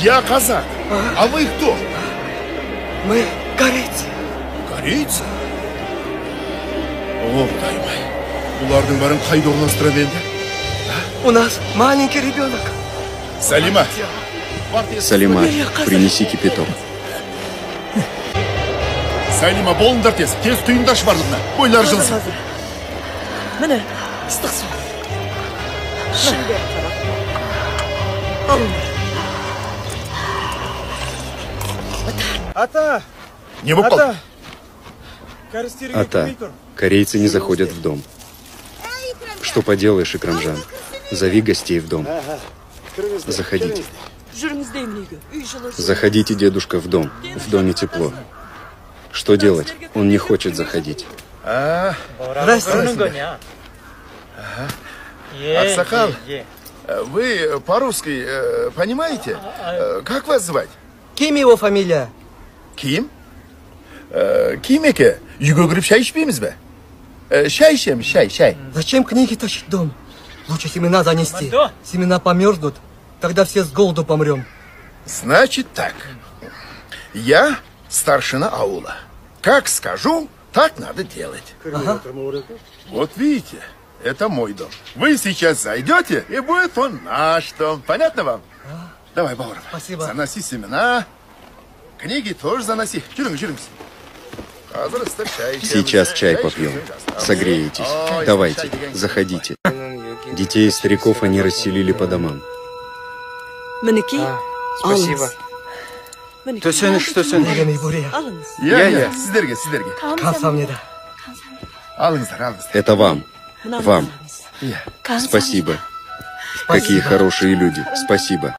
Я казак. А вы кто? Мы корейцы. Корейцы? О, Құдай май. Бұлардың бәрін қайда орналастыра енді? У нас маленький ребенок. Салима. Салима, принеси кипяток. Салима, болыңдар тез. Тез түйіндашы барлығына. Бойлар жылсын. Міне, ыстық су. Şimdi Ата! Не болып қалды? Ата, корейцы не заходят в дом. Что поделаешь, Икрамжан? Зови гостей в дом. Заходите. жүріңіз деймін үйге. Үй жылы. Заходите, дедушка, в дом. В доме тепло. Что делать? Он не хочет заходить. Здравствуйте. Аксакал, вы по-русски понимаете? Как вас звать? Ким его фамилия? Ким? Ким еке? Үйге кіріп шай ішпейміз бе? Шай ішеміз, шай. Зачем книги тащить в дом? Лучше семена занести. Семена померзнут, тогда все с голоду помрем. Значит так. Я старшина аула. Как скажу, так надо делать. Ага. Вот видите, это мой дом. Вы сейчас зайдете, и будет он наш дом. Понятно вам? Давай, Бауыров. Спасибо. Заноси семена. Книги тоже заноси. Жүріңіз. Сейчас чай попьем. Согреетесь. Давайте, заходите. Детей и стариков они расселили по домам. Мінекей, Спасибо. Деген Ибурия. алыңыз. Я. Сіздерге. Камсамнеда. Алыңыздар. Это вам. Мынаны Вам. алыңыз. Спасибо. Какие хорошие люди. Спасибо.